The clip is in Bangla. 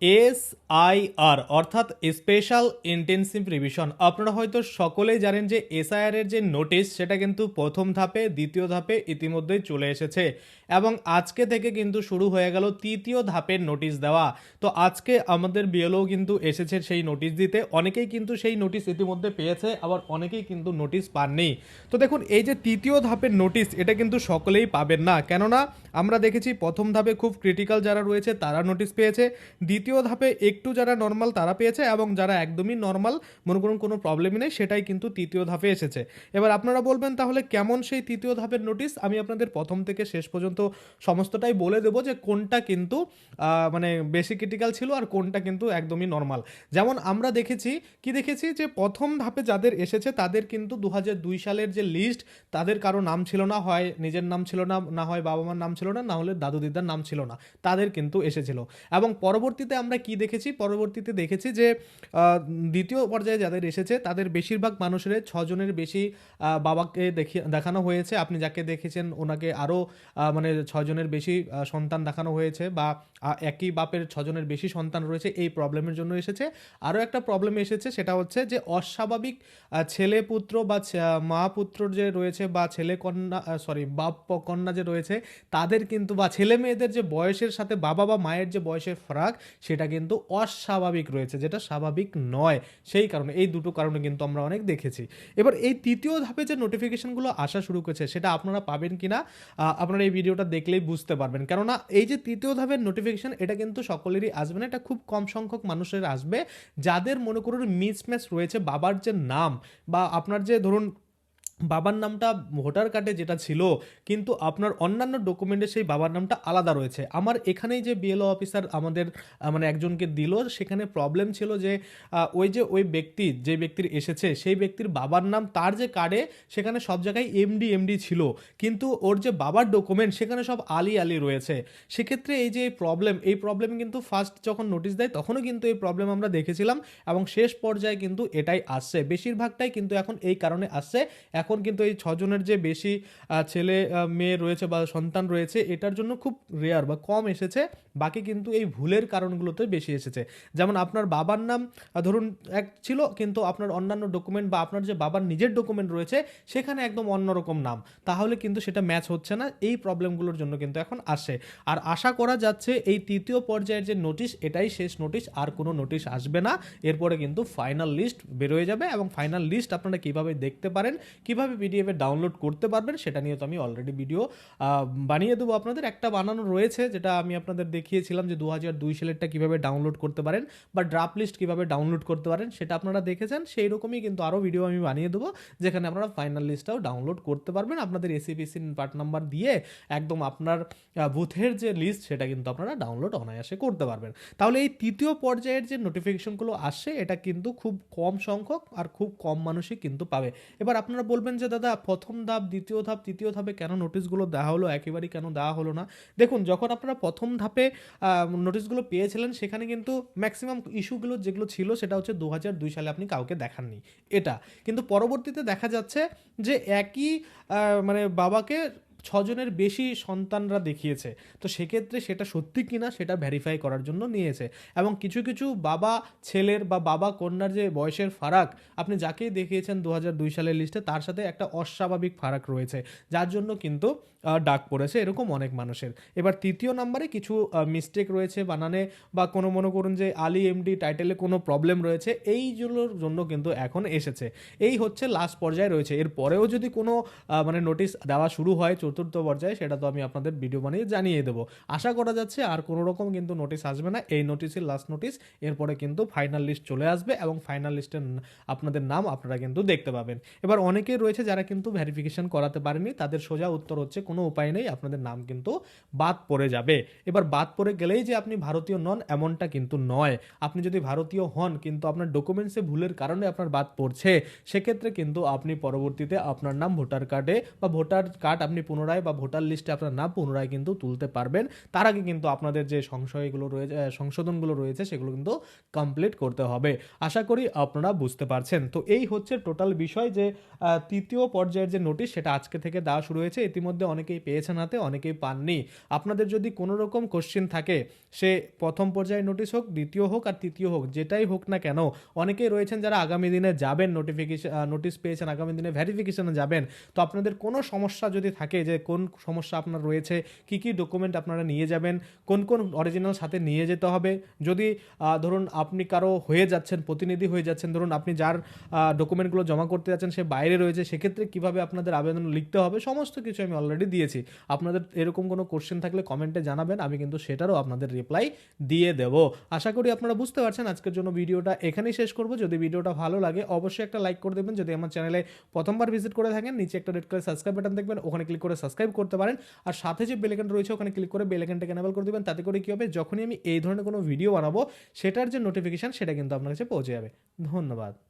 এসআইআর অর্থাৎ স্পেশাল ইন্টেনসিভ রিভিশন। আপনারা হয়তো সকলেই জানেন যে এসআইআর এর যে নোটিশ সেটা কিন্তু প্রথম ধাপে দ্বিতীয় ধাপে ইতিমধ্যেই চলে এসেছে এবং আজকে থেকে কিন্তু শুরু হয়ে গেল তৃতীয় ধাপের নোটিশ দেওয়া। তো আজকে আমাদের বিএলও কিন্তু এসেছে সেই নোটিশ দিতে। অনেকেই কিন্তু সেই নোটিশ ইতিমধ্যে পেয়েছে, আবার অনেকেই কিন্তু নোটিশ পাননি। তো দেখুন, এই যে তৃতীয় ধাপের নোটিশ এটা কিন্তু সকলেই পাবেন না, কেননা আমরা দেখেছি প্রথম ধাপে খুব ক্রিটিক্যাল যারা রয়েছে তারা নোটিশ পেয়েছে, দ্বিতীয় ধাপে একটু যারা নর্মাল তারা পেয়েছে, এবং যারা একদমই নর্মাল মনে করুন কোনো প্রবলেমই নেই সেটাই কিন্তু তৃতীয় ধাপে এসেছে। এবার আপনারা বলবেন তাহলে কেমন সেই তৃতীয় ধাপের নোটিশ? আমি আপনাদের প্রথম থেকে শেষ পর্যন্ত সমস্তটাই বলে দেবো যে কোনটা কিন্তু মানে বেশি ক্রিটিক্যাল ছিল আর কোনটা কিন্তু একদমই নর্মাল। যেমন আমরা দেখেছি যে প্রথম ধাপে যাদের এসেছে তাদের কিন্তু 2002 সালের যে লিস্ট, তাদের কারো নাম ছিল না, হয় নিজের নাম ছিল না, না হয় বাবা মার নাম ছিল না, না হলে দাদু দিদার নাম ছিল না, তাদের কিন্তু এসেছিল। এবং পরবর্তীতে আমরা কি দেখেছি, পরবর্তীতে দেখেছি যে দ্বিতীয় পর্যায়ে যাদের এসেছে তাদের বেশিরভাগ মানুষের 6 জনের বেশি বাবাকে দেখানো হয়েছে। আপনি যাকে দেখেছেন ওনাকে আরও মানে 6 জনের বেশি সন্তান দেখানো হয়েছে, বা একই বাপের 6 জনের বেশি সন্তান রয়েছে, এই প্রবলেমের জন্য এসেছে। আরও একটা প্রবলেম এসেছে, সেটা হচ্ছে যে অস্বাভাবিক ছেলে পুত্র বা মা পুত্র যে রয়েছে, বা ছেলে কন্যা বাপ কন্যা যে রয়েছে তাদের কিন্তু, বা ছেলে মেয়েদের যে বয়সের সাথে বাবা বা মায়ের যে বয়সের ফারাক সেটা কিন্তু অস্বাভাবিক রয়েছে, যেটা স্বাভাবিক নয়। সেই কারণে এই দুটো কারণে কিন্তু আমরা অনেক দেখেছি। এবার এই তৃতীয় ধাপে যে নোটিফিকেশনগুলো আসা শুরু করেছে সেটা আপনারা পাবেন কিনা আপনারা এই ভিডিওটা দেখলেই বুঝতে পারবেন, কেননা এই যে তৃতীয় ধাপের নোটিফিকেশন এটা কিন্তু সকলেরই আসবে না, এটা খুব কম সংখ্যক মানুষের আসবে যাদের মনে করুন মিসম্যাচ রয়েছে বাবার যে নাম, বা আপনার যে ধরুন বাবার নামটা ভোটার কার্ডে যেটা ছিল কিন্তু আপনার অন্যান্য ডকুমেন্টে সেই বাবার নামটা আলাদা রয়েছে। আমার এখানেই যে বিএলও অফিসার আমাদের মানে একজনকে দিল, সেখানে প্রবলেম ছিল যে ওই ব্যক্তি যে ব্যক্তির এসেছে সেই ব্যক্তির বাবার নাম তার যে কার্ডে সেখানে সব জায়গায় এমডি ছিল, কিন্তু ওর যে বাবার ডকুমেন্ট সেখানে সব আলী রয়েছে। সেক্ষেত্রে এই প্রবলেম কিন্তু ফার্স্ট যখন নোটিশ দেয় তখনও কিন্তু এই প্রবলেম আমরা দেখেছিলাম, এবং শেষ পর্যায়ে কিন্তু এটাই আসছে, বেশিরভাগটাই কিন্তু এখন এই কারণে আসছে। এখন কিন্তু এই 6 জনের যে বেশি ছেলে মেয়ে রয়েছে বা সন্তান রয়েছে এটার জন্য খুব রেয়ার বা কম এসেছে, বাকি কিন্তু এই ভুলের কারণগুলোতে বেশি এসেছে। যেমন আপনার বাবার নাম ধরুন এক ছিল, কিন্তু আপনার অন্যান্য ডকুমেন্ট বা আপনার যে বাবার নিজের ডকুমেন্ট রয়েছে সেখানে একদম অন্যরকম নাম, তাহলে কিন্তু সেটা ম্যাচ হচ্ছে না। এই প্রবলেমগুলোর জন্য কিন্তু এখন আসে। আর আশা করা যাচ্ছে এই তৃতীয় পর্যায়ের যে নোটিশ এটাই শেষ নোটিশ, আর কোনো নোটিশ আসবে না। এরপরে কিন্তু ফাইনাল লিস্ট বেরোয় যাবে, এবং ফাইনাল লিস্ট আপনারা কীভাবে দেখতে পারেন, কিভাবে পিডিএফে ডাউনলোড করতে পারবেন সেটা নিয়ে তো আমি অলরেডি ভিডিও বানিয়ে দেবো আপনাদের। একটা বানানো রয়েছে যেটা আমি আপনাদের দেখিয়েছিলাম যে 2002 সালেরটা কীভাবে ডাউনলোড করতে পারেন, বা ড্রাফট লিস্ট কীভাবে ডাউনলোড করতে পারেন, সেটা আপনারা দেখেছেন। সেই রকমই কিন্তু আরও ভিডিও আমি বানিয়ে দেবো যেখানে আপনারা ফাইনাল লিস্টটাও ডাউনলোড করতে পারবেন আপনাদের এসিপিসি পার্ট নাম্বার দিয়ে। একদম আপনার বুথের যে লিস্ট সেটা কিন্তু আপনারা ডাউনলোড অনায়াসে করতে পারবেন। তাহলে এই তৃতীয় পর্যায়ের যে নোটিফিকেশনগুলো আসছে এটা কিন্তু খুব কম সংখ্যক আর খুব কম মানুষই কিন্তু পাবে। এবার আপনারা বলবেন যে দাদা প্রথম ধাপ দ্বিতীয় ধাপ তৃতীয় ধাপে কেন নোটিশগুলো দেওয়া হলো, একেবারেই কেন দেওয়া হলো না? দেখুন, যখন আপনারা প্রথম ধাপে নোটিশগুলো পেয়েছিলেন সেখানে কিন্তু ম্যাক্সিমাম ইস্যুগুলো যেগুলো ছিল সেটা হচ্ছে 2002 সালে আপনি কাউকে দেখাননি, এটা কিন্তু পরবর্তীতে দেখা যাচ্ছে যে একই মানে বাবাকে 6 জনের বেশি সন্তানরা দেখিয়েছে। তো সেক্ষেত্রে সেটা সত্যি কিনা সেটা ভেরিফাই করার জন্য নিয়েছে, এবং কিছু কিছু বাবা ছেলের বা বাবা কন্যার যে বয়সের ফারাক আপনি যাকেই দেখিয়েছেন 2002 সালের লিস্টে তার সাথে একটা অস্বাভাবিক ফারাক রয়েছে, যার জন্য কিন্তু ডাক পড়েছে এরকম অনেক মানুষের। এবার তৃতীয় নম্বরে কিছু মিস্টেক রয়েছে বানানে, বা কোনো মনে করুন যে আলী এমডি টাইটেলে কোনো প্রবলেম রয়েছে, এইগুলোর জন্য কিন্তু এখন এসেছে। এই হচ্ছে লাস্ট পর্যায়ে রয়েছে। এর পরেও যদি কোনো মানে নোটিশ দেওয়া শুরু হয় চতুর্থ পর্যায়ে, সেটা তো আমি আপনাদের ভিডিও বানিয়ে জানিয়ে দেবো। আশা করা যাচ্ছে আর কোনো রকম কিন্তু নোটিশ আসবে না, এই নোটিশই লাস্ট নোটিশ। এরপরে কিন্তু ফাইনাল লিস্ট চলে আসবে, এবং ফাইনাল লিস্টের আপনাদের নাম আপনারা কিন্তু দেখতে পাবেন। এবার অনেকেই রয়েছে যারা কিন্তু ভেরিফিকেশন করাতে পারেনি, তাদের সোজা উত্তর হচ্ছে কোনো উপায় নেই, আপনাদের নাম কিন্তু বাদ পড়ে যাবে। এবার বাদ পড়ে গেলেই যে আপনি ভারতীয় নন এমনটা কিন্তু নয়। আপনি যদি ভারতীয় হন কিন্তু আপনার ডকুমেন্টসে ভুলের কারণে আপনার বাদ পড়ছে, সেক্ষেত্রে কিন্তু আপনি পরবর্তীতে আপনার নাম ভোটার কার্ডে বা ভোটার কার্ড আপনি পুনরায় পুনরায় বা ভোটার লিস্টে আপনার নাম পুনরায় কিন্তু তুলতে পারবেন। তার আগে কিন্তু আপনাদের যে সংশোধনগুলো রয়েছে সেগুলো কিন্তু কমপ্লিট করতে হবে। আশা করি আপনারা বুঝতে পারছেন। তো এই হচ্ছে টোটাল বিষয় যে তৃতীয় পর্যায়ের যে নোটিশ সেটা আজকে থেকে দেওয়া শুরু হয়েছে। ইতিমধ্যে অনেকেই পেয়েছেন হাতে, অনেকেই পাননি। আপনাদের যদি কোনো রকম কোশ্চেন থাকে, সে প্রথম পর্যায়ের নোটিশ হোক, দ্বিতীয় হোক আর তৃতীয় হোক, যেটাই হোক না কেন, অনেকেই রয়েছেন যারা আগামী দিনে যাবেন, নোটিশ পেয়েছেন, আগামী দিনে ভেরিফিকেশনে যাবেন। তো আপনাদের কোনো সমস্যা যদি থাকে, যে কোন সমস্যা আপনার রয়েছে, কি কি ডকুমেন্ট আপনারা নিয়ে যাবেন, কোন কোন অরিজিনাল সাথে নিয়ে যেতে হবে, যদি ধরুন আপনি কারো হয়ে যাচ্ছেন, প্রতিনিধি হয়ে যাচ্ছেন, ধরুন আপনি যার ডকুমেন্টগুলো জমা করতে যাচ্ছেন সে বাইরে রয়েছে, সেক্ষেত্রে কিভাবে আপনাদের আবেদন লিখতে হবে, সমস্ত কিছু আমি অলরেডি দিয়েছি। আপনাদের এরকম কোনো কোশ্চেন থাকলে কমেন্টে জানাবেন, আমি কিন্তু সেটারও আপনাদের রিপ্লাই দিয়ে দেব। আশা করি আপনারা বুঝতে পারছেন। আজকের জন্য ভিডিওটা এখানেই শেষ করব। যদি ভিডিওটা ভালো লাগে অবশ্যই একটা লাইক করে দেবেন। যদি আমার চ্যানেলে প্রথমবার ভিজিট করে থাকেন, নিচে একটা রেড কালার সাবস্ক্রাইব বাটন দেখবেন, ওখানে ক্লিক করে সাবস্ক্রাইব করতে পারেন। আর সাথে যে বেল আইকন রয়েছে ওখানে ক্লিক করে বেল আইকনটাকে এনেবল করে দিবেন। তাতে করে কি হবে, যখনই আমি এই ধরনের কোনো ভিডিও বানাবো সেটার যে নোটিফিকেশন সেটা কিন্তু আপনার কাছে পৌঁছে যাবে। ধন্যবাদ।